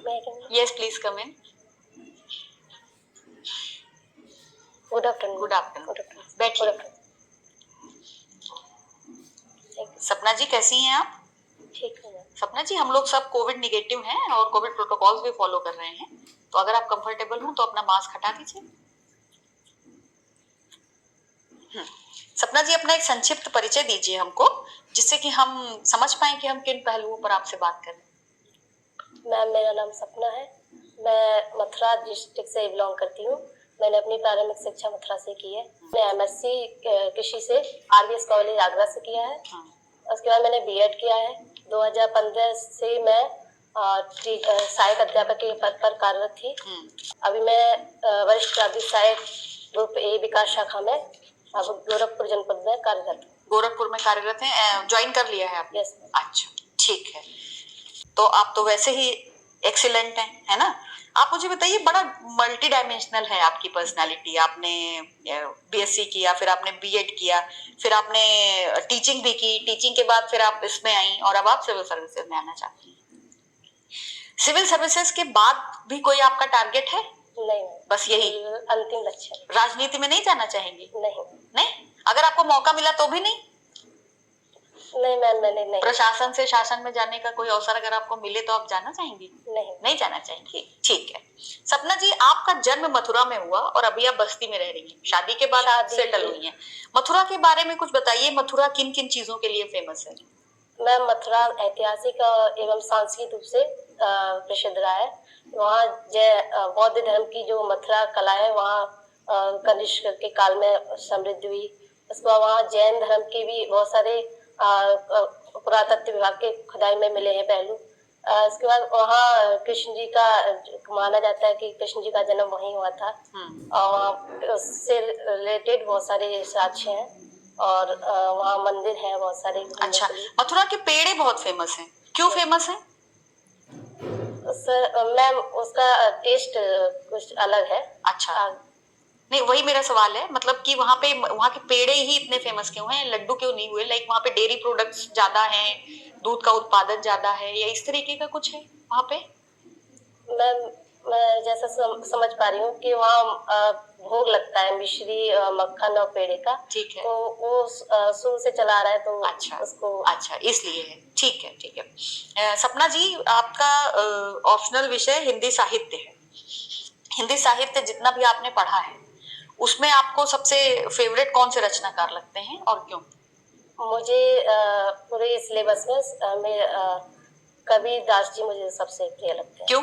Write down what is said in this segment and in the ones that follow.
Yes, please come in. Good afternoon. Good afternoon. बैठिए। सपना जी कैसी हैं आप? ठीक है। सपना जी हम लोग सब कोविड निगेटिव हैं और कोविड प्रोटोकॉल्स भी फॉलो कर रहे हैं, तो अगर आप कंफर्टेबल हो तो अपना मास्क हटा दीजिए। सपना जी अपना एक संक्षिप्त परिचय दीजिए हमको, जिससे कि हम समझ पाए कि हम किन पहलुओं पर आपसे बात कर रहे हैं। मैम मेरा नाम सपना है, मैं मथुरा डिस्ट्रिक्ट से बिलोंग करती हूँ। मैंने अपनी प्रारंभिक शिक्षा मथुरा से की है। मैंने एमएससी कृषि से आरबीएस कॉलेज आगरा से किया है। उसके बाद मैंने बीएड किया है। 2015 से मैं सहायक अध्यापक के पद पर कार्यरत थी। अभी मैं वरिष्ठ प्राथमिक सहायक ग्रुप ए विकास शाखा में अब गोरखपुर जनपद में कार्यरत हूँ। गोरखपुर में कार्यरत हैं, ज्वाइन कर लिया है आपने? यस। अच्छा, ठीक है। तो आप तो वैसे ही एक्सीलेंट हैं, है ना? आप मुझे बताइए, बड़ा मल्टी डायमेंशनल है आपकी पर्सनालिटी। आपने बीएससी किया, फिर आपने बीएड किया, फिर आपने टीचिंग भी की, टीचिंग के बाद फिर आप इसमें आई और अब आप सिविल सर्विसेज में आना चाहती हैं। सिविल सर्विसेज के बाद भी कोई आपका टारगेट है? नहीं, बस यही अंतिम लक्ष्य। राजनीति में नहीं जाना चाहेंगी? नहीं। अगर आपको मौका मिला तो भी नहीं? नहीं मैम, मैंने नहीं। प्रशासन से शासन में जाने का कोई अवसर अगर आपको मिले तो आप जाना चाहेंगी? नहीं जाना चाहेंगी। ठीक है। सपना जी, आपका जन्म मथुरा में हुआ और अभी आप बस्ती में रह रही हैं, शादी के बाद सेटल हुई हैं। मथुरा के बारे में कुछ बताइए, मथुरा किन किन चीजों के लिए फेमस है? मैम मथुरा ऐतिहासिक एवं सांस्कृतिक रूप से प्रसिद्ध रहा है। वहाँ बौद्ध धर्म की जो मथुरा कला है वहाँ कनिष्क के काल में समृद्ध हुई। उसके बाद वहाँ जैन धर्म के भी बहुत सारे पुरातत्व विभाग के खुदाई में मिले हैं पहलू। इसके बाद वहाँ कृष्ण जी का माना जाता है कि कृष्ण जी का जन्म वहीं हुआ था और उससे रिलेटेड बहुत सारे साक्ष्य हैं और वहाँ मंदिर है बहुत सारे। अच्छा, मथुरा के पेड़े बहुत फेमस हैं, क्यों फेमस हैं? सर मैम उसका टेस्ट कुछ अलग है। अच्छा, नहीं वही मेरा सवाल है, मतलब कि वहाँ के पेड़े ही इतने फेमस क्यों हैं, लड्डू क्यों नहीं हुए? लाइक वहाँ पे डेयरी प्रोडक्ट्स ज्यादा हैं, दूध का उत्पादन ज्यादा है, या इस तरीके का कुछ है वहाँ पे? मैं जैसा समझ पा रही हूँ कि वहाँ भोग लगता है मिश्री मक्खन और पेड़े का। ठीक है। तो वो शुरू से चला रहा है तो अच्छा उसको इसलिए है। ठीक है, ठीक है। सपना जी, आपका ऑप्शनल विषय हिंदी साहित्य है। हिंदी साहित्य जितना भी आपने पढ़ा है उसमें आपको सबसे फेवरेट कौन से रचनाकार लगते हैं और क्यों? मुझे पूरे सिलेबस में कबीर दास जी मुझे सबसे प्रिय लगते हैं। क्यों?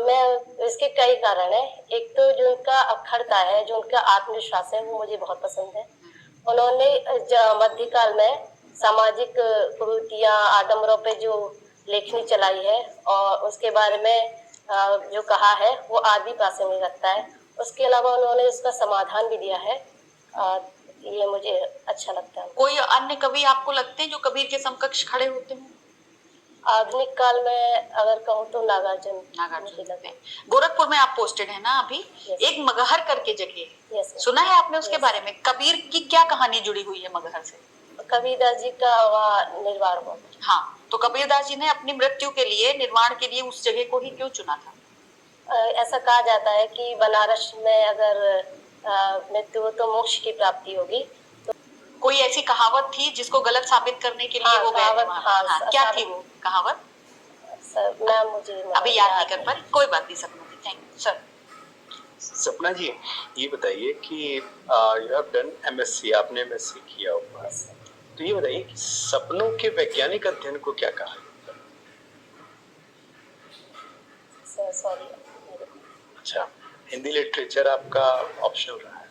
मैं इसके कई कारण है। एक तो जो उनका अखरता है, जो उनका आत्मविश्वास है, वो मुझे बहुत पसंद है। उन्होंने मध्यकाल में सामाजिक कुरीतियां आडम्बरों पे जो लेखनी चलाई है और उसके बारे में जो कहा है वो आज भी प्रासंगिक रखता है। उसके अलावा उन्होंने उसका समाधान भी दिया है। ये मुझे अच्छा लगता है। कोई अन्य कवि आपको लगते हैं जो कबीर के समकक्ष खड़े होते हैं? आधुनिक काल में अगर कहूँ तो नागार्जुन लगते हैं। गोरखपुर में आप पोस्टेड है ना अभी? एक मगहर करके जगह है, सुना है आपने उसके बारे में? कबीर की क्या कहानी जुड़ी हुई है मगहर से? कबीरदास जी का वहाँ निर्वाण हुआ। हाँ, तो कबीरदास जी ने अपनी मृत्यु के लिए, निर्वाण के लिए उस जगह को ही क्यों चुना था? ऐसा कहा जाता है कि बनारस में अगर मृत्यु हो तो मोक्ष की प्राप्ति होगी। तो कोई ऐसी कहावत थी जिसको गलत साबित करने के लिए वो गए थे वहाँ? क्या थी वो कहावत? मैम मुझे अभी याद नहीं कर पाई, कोई बात नहीं सपना जी। Thank you sir. सपना जी, ये बताइए कि यू हैव डन एमएससी, आपने एमएससी किया होगा, तो ये बताइए कि सपनों के वैज्ञानिक अध्ययन को क्या कहा जाता है? सॉरी। अच्छा, हिंदी लिटरेचर आपका ऑप्शनल रहा है।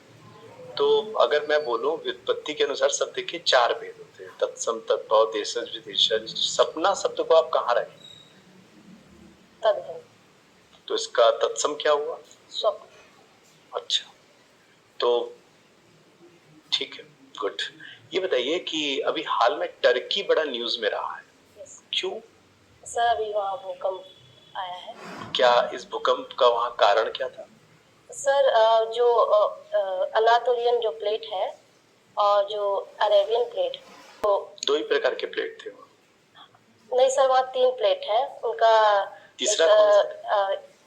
तो अगर मैं बोलूं, व्युत्पत्ति के अनुसार शब्द के 4 भेद होते हैं, तत्सम, तद्भव, देशज, विदेशज। सपना शब्द को आप कहाँ रखें? तो इसका तत्सम क्या हुआ? स्वप्न। अच्छा, तो ठीक है, गुड। ये बताइए कि अभी हाल में टर्की बड़ा न्यूज में रहा है, क्यों? सर अभी वहाँ भूकंप आया है। क्या इस भूकंप का वहाँ कारण क्या था? सर जो अनातोलियन जो प्लेट है और जो अरेबियन प्लेट, तो 2 ही प्रकार के प्लेट थे। नहीं सर, वहाँ 3 प्लेट है। उनका तीसरा कौन सा?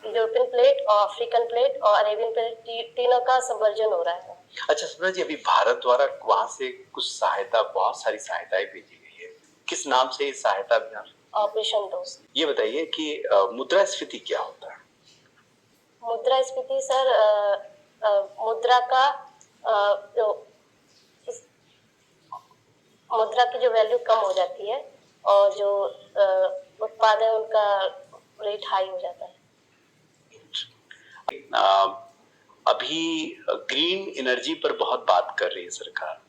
यूरोपियन प्लेट और अफ्रीकन प्लेट और अरेबियन प्लेट, तीनों का संवर्जन हो रहा है। अच्छा स्वप्ना जी, अभी भारत द्वारा वहां से कुछ सहायता, बहुत सारी सहायताएं भेजी गई है, किस नाम से ये सहायता अभियान? ऑपरेशन दोस्त। ये बताइए कि मुद्रास्फीति क्या होता है? मुद्रास्फीति सर, मुद्रा का जो मुद्रा की जो वैल्यू कम हो जाती है और जो उत्पाद है उनका रेट हाई हो जाता है। अभी ग्रीन एनर्जी पर बहुत बात कर रही है सरकार,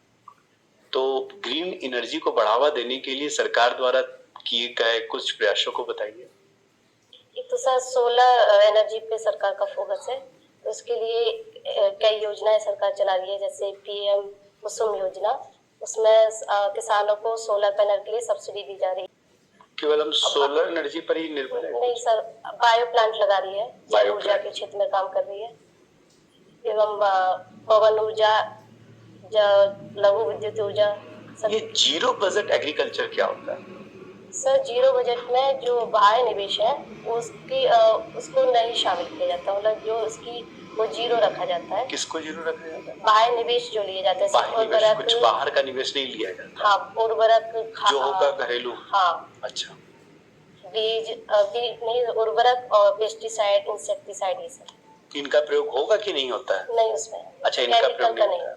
तो ग्रीन एनर्जी को बढ़ावा देने के लिए सरकार द्वारा किए गए कुछ प्रयासों को बताइए। एक तो सर सोलर एनर्जी पे सरकार का फोकस है, तो उसके लिए कई योजनाएं सरकार चला रही है, जैसे पीएम कुसुम योजना, उसमें किसानों को सोलर पैनल के लिए सब्सिडी दी जा रही है। केवल हम सोलर एनर्जी पर ही निर्भर है? नहीं सर, बायो प्लांट लगा रही है, बायो ऊर्जा के क्षेत्र में काम कर रही है, एवं पवन ऊर्जा, लघु विद्युत ऊर्जा। ये जीरो बजट एग्रीकल्चर क्या होता है? सर जीरो बजट में जो बाह्य निवेश है उसको नहीं शामिल किया जाता, मतलब जो उसकी वो जीरो रखा जाता है। किसको जीरो रखा जाता है? बाह्य निवेश जो लिए जाते हैं, उर्वरक, कुछ बाहर का निवेश नहीं लिया जाता। हाँ, उर्वरक जो होगा घरेलू। हाँ, अच्छा, बीज नहीं, उर्वरक और पेस्टिसाइड, इंसेक्टिसाइड, ये सब इनका प्रयोग होगा कि नहीं होता है? नहीं उसमें। अच्छा, इनका प्रयोग नहीं होता है।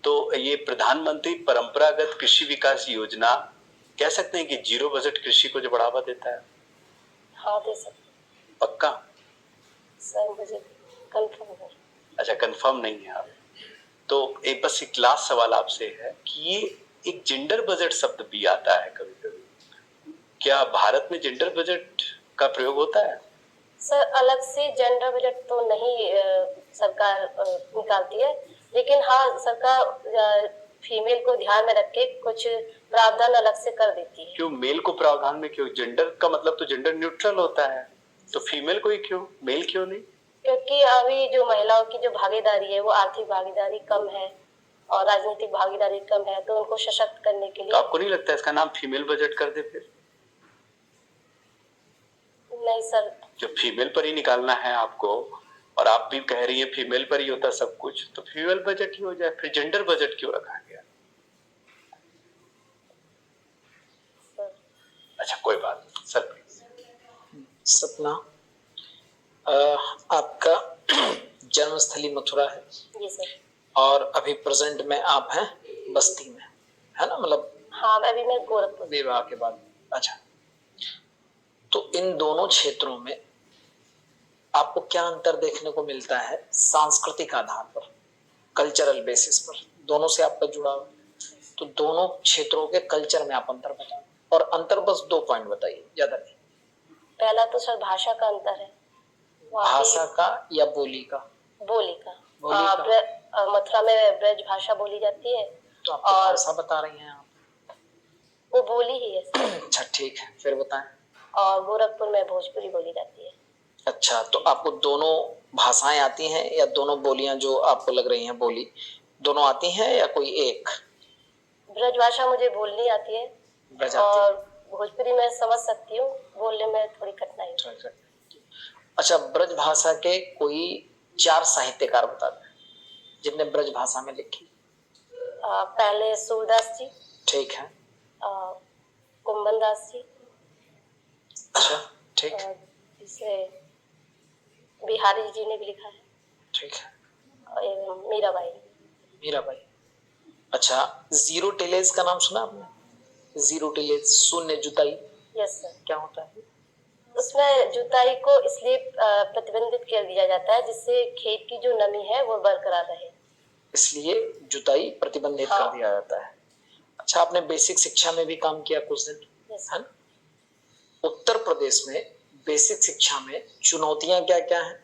तो ये प्रधानमंत्री परंपरागत कृषि विकास योजना कह सकते हैं कि जीरो बजट कृषि को जो बढ़ावा देता है? हाँ, दे सकते। पक्का? सर मुझे कंफर्म है। अच्छा, कंफर्म नहीं है आप? तो एक बस एक लास्ट सवाल आपसे है कि ये एक जेंडर बजट शब्द भी आता है कभी कभी, क्या भारत में जेंडर बजट का प्रयोग होता है? सर अलग से जेंडर बजट तो नहीं सरकार निकालती है, लेकिन हाँ सरकार फीमेल को ध्यान में रख के कुछ प्रावधान अलग से कर देती है। क्यों मेल को प्रावधान में क्यों? जेंडर का मतलब तो जेंडर न्यूट्रल होता है, तो फीमेल को ही क्यों, मेल क्यों नहीं? क्योंकि अभी जो महिलाओं की जो भागीदारी है वो आर्थिक भागीदारी कम है और राजनीतिक भागीदारी कम है, तो उनको सशक्त करने के लिए। तो आपको नहीं लगता इसका नाम फीमेल बजट कर दे फिर? नहीं सर, जो फीमेल पर ही निकालना है आपको, और आप भी कह रही है फीमेल पर ही होता सब कुछ, तो फीमेल बजट ही हो जाए, फिर जेंडर बजट क्यों रखा गया? अच्छा कोई बात नहीं सर, प्लीज। सपना, आपका जन्मस्थली मथुरा है? जी सर। और अभी प्रेजेंट में आप हैं बस्ती में, है ना? मतलब हाँ, अभी मैं गोरखपुर। विवाह के बाद। अच्छा, तो इन दोनों क्षेत्रों में आपको क्या अंतर देखने को मिलता है सांस्कृतिक आधार पर, कल्चरल बेसिस पर? दोनों से आपका जुड़ाव है, तो दोनों क्षेत्रों के कल्चर में आप अंतर बताओ, और अंतर बस 2 पॉइंट बताइए, ज्यादा नहीं। पहला तो सर भाषा का अंतर है। भाषा का या बोली का? बोली का। बोली का। मथुरा में ब्रज भाषा बोली जाती है। तो आप और भाषा बता रही हैं आप? वो बोली ही है सर। अच्छा ठीक है, फिर बताएं। और गोरखपुर में भोजपुरी बोली जाती है। अच्छा, तो आपको दोनों भाषाएं आती हैं या दोनों बोलियां जो आपको लग रही हैं बोली, दोनों आती हैं या कोई एक? ब्रज भाषा मुझे बोलनी आती है और भोजपुरी में समझ सकती हूँ, बोलने में थोड़ी कठिनाई है। अच्छा, ब्रज भाषा के कोई 4 साहित्यकार बता दें जिनने ब्रज भाषा में लिखी। पहले सूरदास जी। ठीक है। कुंभन दास जी। अच्छा ठीक। इसे बिहारी जी ने भी लिखा है। ठीक है। एवं मीराबाई। मीराबाई। अच्छा, जीरो टिलेज का नाम सुना आपने? जीरो टिलेज, शून्य जुताई। Yes sir. क्या होता है? उसमें जुताई को इसलिए प्रतिबंधित कर दिया जाता है जिससे खेत की जो नमी है वो बरकरार रहे, इसलिए जुताई प्रतिबंधित कर दिया जाता है। अच्छा, आपने बेसिक शिक्षा में भी काम किया कुछ दिन, है ना? उत्तर प्रदेश में बेसिक शिक्षा में चुनौतियां क्या क्या हैं?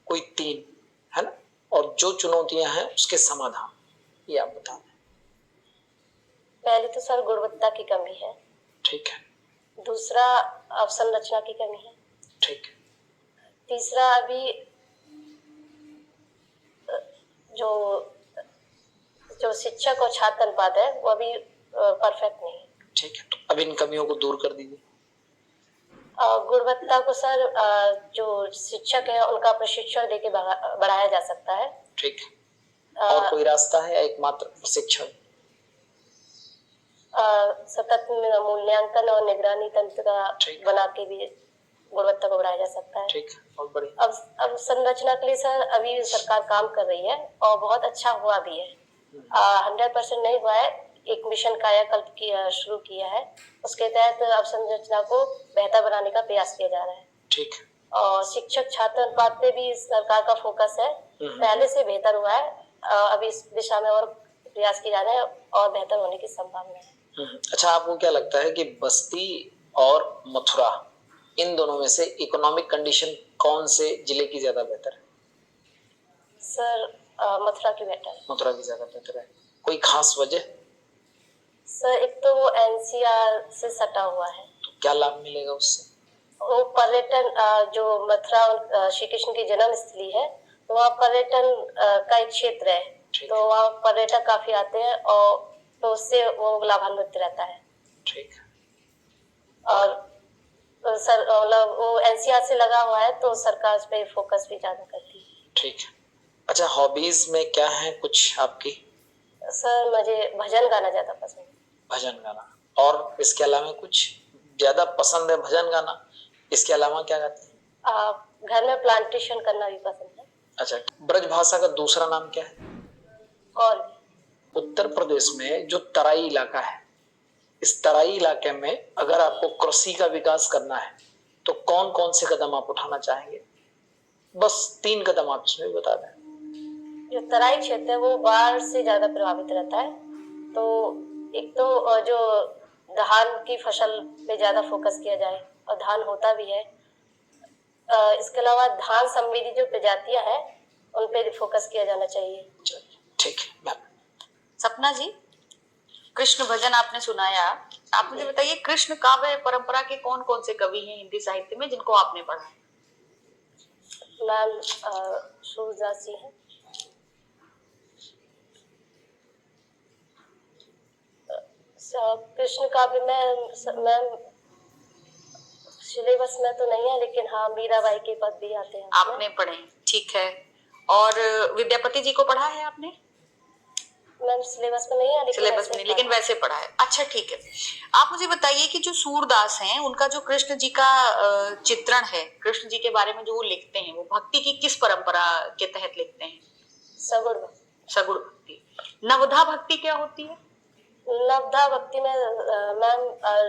कोई 3, है ना? और जो चुनौतियां हैं उसके समाधान ये आप बता दें। पहले तो सर गुणवत्ता की कमी है। ठीक है। दूसरा अवसंरचना की कमी है। ठीक है। तीसरा अभी जो शिक्षक और छात्र अनुपात है वो अभी परफेक्ट नहीं है। ठीक है, तो अब इन कमियों को दूर कर दीजिए। गुण गुणवत्ता को सर जो शिक्षक है उनका प्रशिक्षण देके बढ़ाया जा सकता है। ठीक। और कोई रास्ता है या एकमात्र प्रशिक्षण? सतत मूल्यांकन और निगरानी तंत्र का बना के भी गुणवत्ता को बढ़ाया जा सकता है। ठीक, बहुत बढ़िया। अब संरचना के लिए सर अभी सरकार काम कर रही है और बहुत अच्छा हुआ भी है। 100% नहीं हुआ है। एक मिशन कायाकल्प शुरू किया है, उसके तहत अब संरचना को बेहतर बनाने का प्रयास किया जा रहा है। ठीक। और शिक्षक छात्र अनुपात पे भी सरकार का फोकस है, पहले से बेहतर हुआ है। अभी इस दिशा में और प्रयास किए जा रहे हैं और बेहतर होने की संभावना है। अच्छा, आपको क्या लगता है कि बस्ती और मथुरा, इन दोनों में से इकोनॉमिक कंडीशन कौन से जिले की ज्यादा बेहतर है? सर मथुरा की बेहतर है। मथुरा की ज्यादा बेहतर है। कोई खास वजह? सर एक तो वो एनसीआर से सटा हुआ है, तो क्या लाभ मिलेगा उससे? वो पर्यटन, जो मथुरा श्री कृष्ण की जन्म स्थली है, तो वहाँ पर्यटन का एक क्षेत्र है, तो वहाँ पर्यटक काफी आते हैं और तो उससे वो लाभान्वित रहता है। ठीक। और सर मतलब वो एनसीआर से लगा हुआ है तो सरकार उस पे फोकस भी ज्यादा करती है। ठीक। अच्छा, हॉबीज में क्या है कुछ आपकी? सर मुझे भजन गाना ज्यादा पसंद है। भजन गाना। और इसके अलावा कुछ? ज्यादा पसंद है भजन गाना, इसके अलावा क्या गाते हैं? घर में प्लांटेशन करना भी पसंद है। अच्छा, ब्रज भाषा का दूसरा नाम क्या है? और उत्तर प्रदेश में जो तराई इलाका है, इस तराई इलाके में अगर आपको कृषि का विकास करना है तो कौन कौन से कदम आप उठाना चाहेंगे? बस 3 कदम आप इसमें बता दें। जो तराई क्षेत्र है वो बाढ़ से ज्यादा प्रभावित रहता है, तो एक तो जो धान की फसल पे ज्यादा फोकस किया जाए, और धान होता भी है। इसके अलावा धान संबंधी जो प्रजातियां हैं उन पे फोकस किया जाना चाहिए। ठीक है। सपना जी, कृष्ण भजन आपने सुनाया, आप मुझे बताइए कृष्ण काव्य परंपरा के कौन कौन से कवि हैं हिंदी साहित्य में जिनको आपने पढ़ा है? मैम सूरदास जी हैं। कृष्ण काव्य में मैम सिलेबस में तो नहीं है, लेकिन हाँ मीराबाई के पद भी आते हैं। आपने पढ़े, ठीक है। और विद्यापति जी को पढ़ा है आपने? मैम सिलेबस में नहीं है, सिलेबस में नहीं, लेकिन वैसे पढ़ा है। अच्छा ठीक है, आप मुझे बताइए कि जो सूरदास हैं उनका जो कृष्ण जी का चित्रण है, कृष्ण जी के बारे में जो वो लिखते हैं, वो भक्ति की किस परंपरा के तहत लिखते हैं? सगुण सगुण भक्ति। नवधा भक्ति क्या होती है? नवधा भक्ति में मैम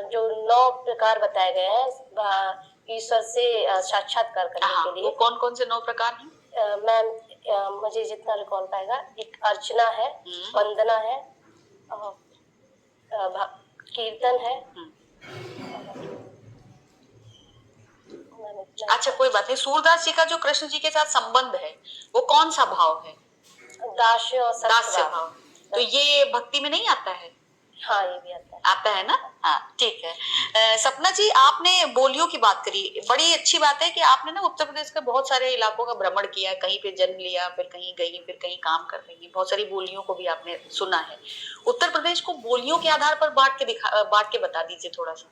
जो 9 प्रकार बताए गए हैं ईश्वर से साक्षात्कार करने के लिए। वो कौन कौन से 9 प्रकार हैं? मैम मुझे जितना रिकॉल पाएगा, एक अर्चना है, वंदना है, कीर्तन है। अच्छा कोई बात नहीं, सूरदास जी का जो कृष्ण जी के साथ संबंध है वो कौन सा भाव है? दास्य और दास्य भाव। तो ये भक्ति में नहीं आता है? हाँ ये भी आता है। आता है ना? हाँ ठीक है। सपना जी, आपने बोलियों की बात करी, बड़ी अच्छी बात है कि आपने ना उत्तर प्रदेश के बहुत सारे इलाकों का भ्रमण किया, कहीं पे जन्म लिया, फिर कहीं गई, फिर कहीं काम कर रही, बहुत सारी बोलियों को भी आपने सुना है। उत्तर प्रदेश को बोलियों के आधार पर बांट के बता दीजिए थोड़ा सा।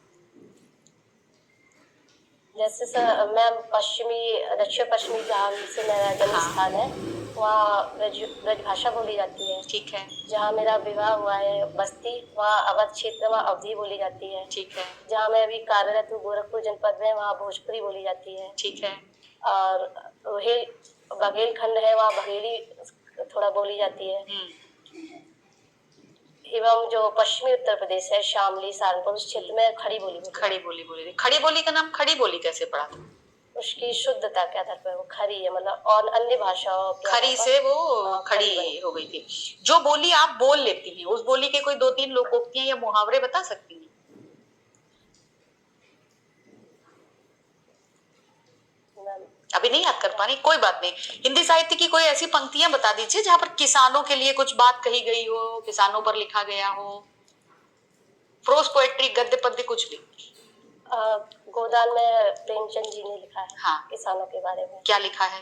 जैसे सर मैम दक्षिण पश्चिमी जहाँ से मेरा जन्म स्थान है, वहाँ ब्रज भाषा बोली जाती है। ठीक है। जहाँ मेरा विवाह हुआ है बस्ती, वहाँ अवध क्षेत्र, वहाँ अवधी बोली जाती है। ठीक है। जहाँ मैं अभी कार्यरत हूँ गोरखपुर जनपद में, वहाँ भोजपुरी बोली जाती है। ठीक है। और बघेलखंड है, वहाँ बघेली थोड़ा बोली जाती है। एवं जो पश्चिमी उत्तर प्रदेश है, शामली, सहारनपुर, उस क्षेत्र में खड़ी बोली बोली। खड़ी बोली का नाम खड़ी बोली कैसे पड़ा था? उसकी शुद्धता के आधार पर वो खरी है, मतलब और अन्य भाषाओं के खरी से वो खड़ी हो गई थी। जो बोली आप बोल लेती हैं, उस बोली के कोई 2-3 लोकोक्तियां या मुहावरे बता सकती हैं? अभी नहीं याद कर पा रही, कोई बात नहीं। हिंदी साहित्य की कोई ऐसी पंक्तियां बता दीजिए जहां पर किसानों के लिए कुछ बात कही गई हो, किसानों पर लिखा गया हो, प्रोज पोएट्री, गद्य पद्य, कुछ भी। गोदान में प्रेमचंद जी ने लिखा है। हाँ। किसानों के बारे में क्या लिखा है?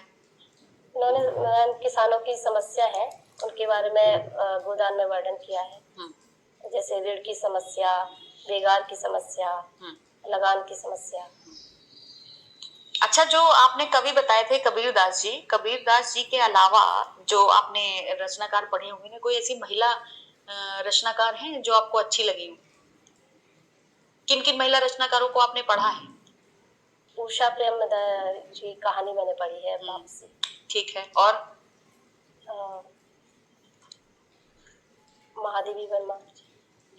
उन्होंने किसानों की समस्या है उनके बारे में गोदान में वर्णन किया है। जैसे ऋण की समस्या, बेगार की समस्या, लगान की समस्या। अच्छा, जो आपने कवि बताए थे कबीर दास जी के अलावा जो आपने रचनाकार पढ़े होंगे, कोई ऐसी महिला रचनाकार हैं जो आपको अच्छी लगी हो? किन किन महिला रचनाकारों को आपने पढ़ा है? उषा प्रेमदास जी कहानी मैंने पढ़ी है वापसी। ठीक है, और अ, महादेवी वर्मा।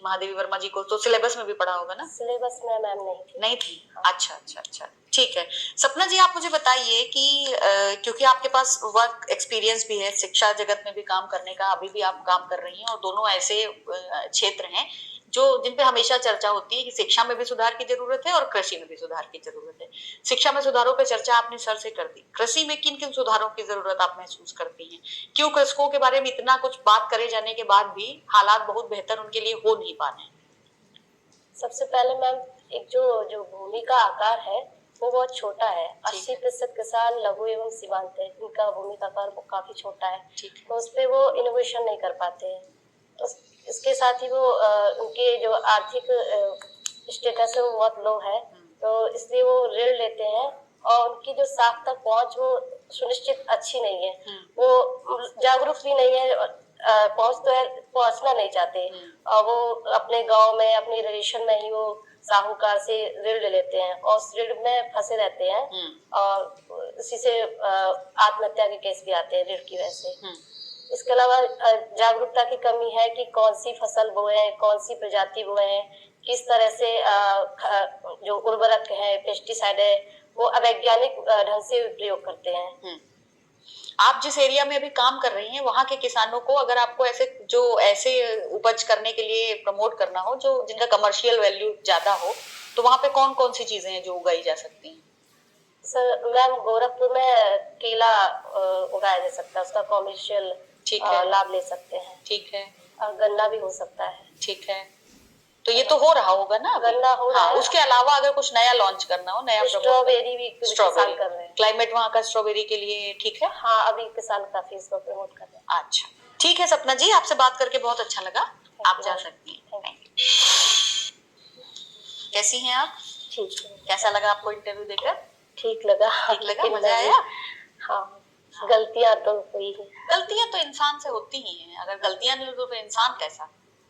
महादेवी वर्मा जी को तो सिलेबस में भी पढ़ा होगा ना? सिलेबस में मैम नहीं थी। अच्छा अच्छा अच्छा, ठीक है। सपना जी, आप मुझे बताइए कि क्योंकि आपके पास वर्क एक्सपीरियंस भी है, शिक्षा जगत में भी काम करने का, अभी भी आप काम कर रही हैं, और दोनों ऐसे क्षेत्र हैं जो जिन पे हमेशा चर्चा होती है कि शिक्षा में भी सुधार की जरूरत है और कृषि में भी सुधार की जरूरत है। शिक्षा में सुधारों पे चर्चा आपने सर से कर दी, कृषि में किन किन सुधारों की जरूरत आप महसूस करती हैं? क्यों कृषकों के बारे में इतना कुछ बात करे जाने के बाद भी हालात बहुत बेहतर उनके लिए हो नहीं पा रहे हैं? सबसे पहले मैम, एक जो भूमि का आकार है वो बहुत छोटा है। 80% किसान लघु एवं सीमांत है, इनका भूमि का आकार काफी छोटा है, तो उस पे वो इनोवेशन नहीं कर पाते हैं। तो इसके साथ ही वो उनके जो आर्थिक स्टेटस है वो बहुत लो है, तो इसलिए वो ऋण लेते हैं और उनकी जो साख तक पहुंच वो सुनिश्चित अच्छी नहीं है। वो जागरूक भी नहीं है, पहुंचना नहीं चाहते, और वो अपने गांव में अपने रिलेशन में ही वो साहूकार से ऋण ले लेते हैं और उस ऋण में फंसे रहते हैं, और इसी से आत्महत्या के केस भी आते हैं ऋण की वजह से। इसके अलावा जागरूकता की कमी है कि कौन सी फसल बोए, कौन सी प्रजाति बोए, किस तरह से जो उर्वरक है, पेस्टिसाइड है, वो अवैज्ञानिक ढंग से प्रयोग करते हैं। आप जिस एरिया में अभी काम कर रही हैं, वहां के किसानों को अगर आपको ऐसे उपज करने के लिए प्रमोट करना हो जो जिनका कमर्शियल वैल्यू ज्यादा हो, तो वहां पे कौन कौन सी चीजें हैं जो उगाई जा सकती हैं? सर मैम, गोरखपुर में केला उगाया जा सकता है, उसका कमर्शियल लाभ ले सकते हैं। ठीक है। और गन्ना भी हो सकता है। ठीक है, तो ये तो हो रहा होगा ना? गन्ना हो रहा है। उसके अलावा अगर कुछ नया लॉन्च करना हो, नया स्ट्रॉबेरी भी किसान कर रहे हैं। क्लाइमेट वहाँ का स्ट्रॉबेरी के लिए ठीक है? हाँ, अभी किसान काफी इसको प्रमोट कर रहे हैं। अच्छा, ठीक है सपना जी, आपसे बात करके बहुत अच्छा लगा। आप जा सकती हैं। कैसी हैं आप? ठीक है। कैसा लगा आपको इंटरव्यू देकर? ठीक लगा। मजा आया? हाँ, गलतियां तो हुई है। गलतियां तो इंसान से होती ही हैं, अगर गलतियां नहीं हो तो फिर इंसान कैसा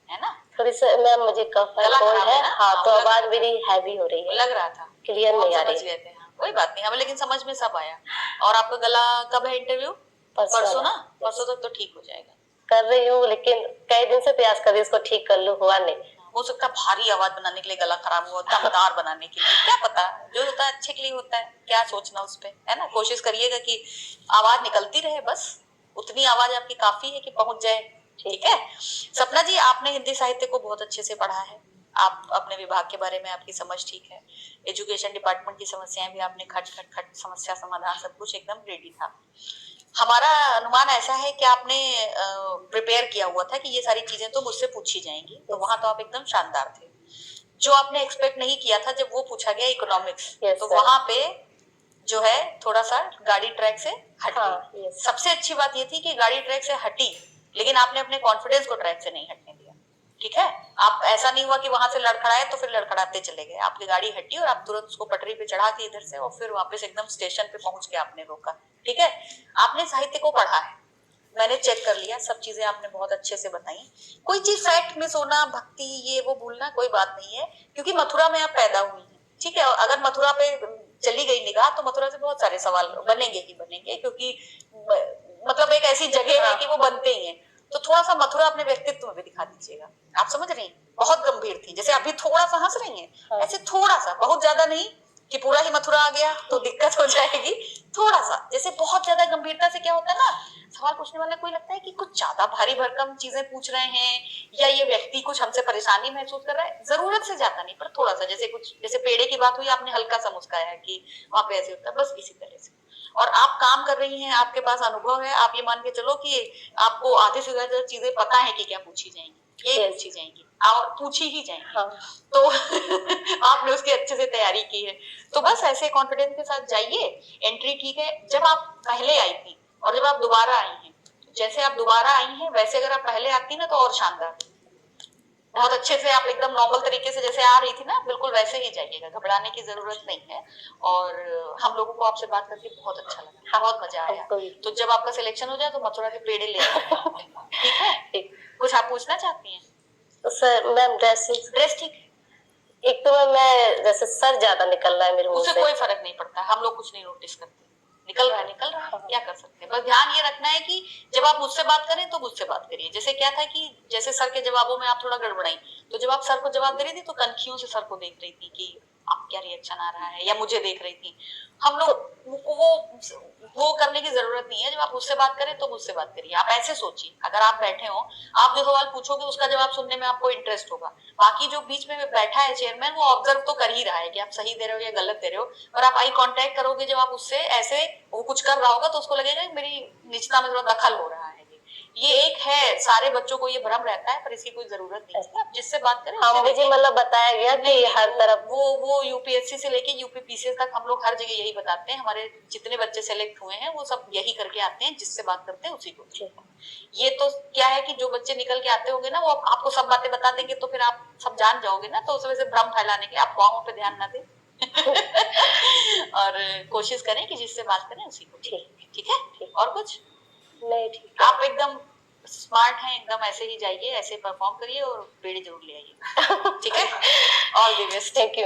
है ना? थोड़ी सी मैम मुझे कफ है, हाँ, तो आवाज मेरी हैवी हो रही है। लग रहा था, क्लियर नहीं आ रही। कोई बात नहीं, हमें लेकिन समझ में सब आया। और आपका गला कब है इंटरव्यू? परसों ना? परसों तक तो ठीक हो जाएगा। कर रही हूँ, लेकिन कई दिन से प्रयास कर रही हूँ इसको ठीक कर लूँ, हुआ नहीं। हो सकता है भारी आवाज बनाने के लिए गला खराब हुआ, दमदार बनाने के लिए, क्या पता, जो होता है अच्छे के लिए होता है, क्या सोचना उस पे, है ना? कोशिश करिएगा कि आवाज निकलती रहे, बस उतनी आवाज आपकी काफी है कि पहुंच जाए। ठीक है सपना जी, आपने हिंदी साहित्य को बहुत अच्छे से पढ़ा है, आप अपने विभाग के बारे में आपकी समझ ठीक है, एजुकेशन डिपार्टमेंट की समस्याएं भी आपने खट समस्या समाधान सब कुछ एकदम रेडी था। हमारा अनुमान ऐसा है कि आपने प्रिपेयर किया हुआ था कि ये सारी चीजें तो मुझसे पूछी जाएंगी, तो वहां तो आप एकदम शानदार थे। जो आपने एक्सपेक्ट नहीं किया था जब वो पूछा गया इकोनॉमिक्स, तो वहां पे जो है थोड़ा सा गाड़ी ट्रैक से हट गई। सबसे अच्छी बात ये थी कि गाड़ी ट्रैक से हटी, लेकिन आपने अपने कॉन्फिडेंस को ट्रैक से नहीं हटने दिया। ठीक है, आप ऐसा नहीं हुआ कि वहां से लड़खड़ाए तो फिर लड़खड़ाते चले गए, आपकी गाड़ी हटी और आप तुरंत उसको पटरी पे चढ़ा के इधर से और फिर वापस एकदम स्टेशन पे पहुंच के आपने रोका। ठीक है, आपने साहित्य को पढ़ा है, मैंने चेक कर लिया, सब चीजें आपने बहुत अच्छे से बताई। कोई चीज फैक्ट मिस होना, भक्ति ये वो भूलना कोई बात नहीं है, क्योंकि मथुरा में आप पैदा हुई हैं। ठीक है, अगर मथुरा पे चली गई निगाह तो मथुरा से बहुत सारे सवाल बनेंगे ही बनेंगे, क्योंकि मतलब एक ऐसी जगह है कि वो बनते ही हैं। तो थोड़ा सा मथुरा अपने व्यक्तित्व में भी दिखा दीजिएगा। आप समझ रही हैं, बहुत गंभीर थी, जैसे अभी थोड़ा सा हंस रही हैं, ऐसे थोड़ा सा, बहुत ज्यादा नहीं कि पूरा ही मथुरा आ गया तो दिक्कत हो जाएगी, थोड़ा सा, जैसे बहुत ज्यादा गंभीरता से क्या होता है ना, सवाल पूछने वाले को लगता है कि कुछ ज्यादा भारी भरकम चीजें पूछ रहे हैं या ये व्यक्ति कुछ हमसे परेशानी महसूस कर रहा है, जरूरत से ज्यादा नहीं, पर थोड़ा सा, जैसे पेड़े की बात हुई, आपने हल्का सा मुस्काया कि वहां पे ऐसे होता है, बस इसी तरह से। और आप काम कर रही हैं, आपके पास अनुभव है, आप ये मान के चलो कि आपको आधे से ज्यादा चीजें पता है कि क्या पूछी जाएंगी, ये पूछी जाएंगी और पूछी ही जाएंगी। तो आपने उसकी अच्छे से तैयारी की है, तो बस ऐसे कॉन्फिडेंस के साथ जाइए। एंट्री ठीक है, जब आप पहले आई थी और जब आप दोबारा आई हैं, जैसे आप दोबारा आई हैं वैसे अगर आप पहले आती ना तो और शानदार। बहुत अच्छे से आप एकदम नॉर्मल तरीके से जैसे आ रही थी ना, बिल्कुल वैसे ही जाइएगा, घबराने की जरूरत नहीं है। और हम लोगों को आपसे बात करके बहुत अच्छा लगा, बहुत मजा आया। तो जब आपका सिलेक्शन हो जाए तो मथुरा के पेड़े ले आइएगा। ठीक है, कुछ आप पूछना चाहती हैं? तो सर मैम ड्रेस ठीक है, एक तो मैं जैसे सर ज्यादा निकल रहा है मेरे मुंह उससे से। कोई फर्क नहीं पड़ता, हम लोग कुछ नहीं नोटिस करते, निकल रहा है क्या कर सकते हैं। बस ध्यान ये रखना है कि जब आप मुझसे बात करें तो मुझसे बात करिए। जैसे क्या था कि जैसे सर के जवाबों में आप थोड़ा गड़बड़ाई, तो जब आप सर को जवाब दे रही थी तो कनखियों से सर को देख रही थी कि आप क्या रिएक्शन आ रहा है, या मुझे देख रही थी। हम लोग वो करने की जरूरत नहीं है। जब आप मुझसे बात करें तो मुझसे बात करिए। आप ऐसे सोचिए, अगर आप बैठे हो, आप जो सवाल पूछोगे उसका जवाब सुनने में आपको इंटरेस्ट होगा। बाकी जो बीच में बैठा है चेयरमैन, वो ऑब्जर्व तो कर ही रहा है कि आप सही दे रहे हो या गलत दे रहे हो। और आप आई कांटेक्ट करोगे जब आप उससे, ऐसे वो कुछ कर रहा होगा तो उसको लगेगा कि मेरी निजता में थोड़ा दखल हो रहा है। ये एक है, सारे बच्चों को ये भ्रम रहता है, पर इसकी कोई जरूरत नहीं है। आप जिससे बात करें हाँ, मुझे मतलब बताया गया कि हर तरफ वो यूपीएससी से लेके यूपीपीसीएस तक हम लोग हर जगह यही बताते हैं। हमारे जितने बच्चे सेलेक्ट हुए हैं वो सब यही करके आते हैं, जिससे बात करते हैं उसी को। ये तो क्या है कि जो बच्चे निकल के आते होंगे ना, वो आपको सब बातें बता देंगे, तो फिर आप सब जान जाओगे ना। तो उस वजह से भ्रम फैलाने के आप पाँव पे ध्यान ना दें। और कोशिश करें कि जिससे बात करें उसी को। ठीक है, और कुछ नहीं? ठीक है, आप एकदम स्मार्ट हैं, एकदम ऐसे ही जाइए, ऐसे परफॉर्म करिए और पेड़ जरूर ले आइए। ठीक है, all the best. Thank you.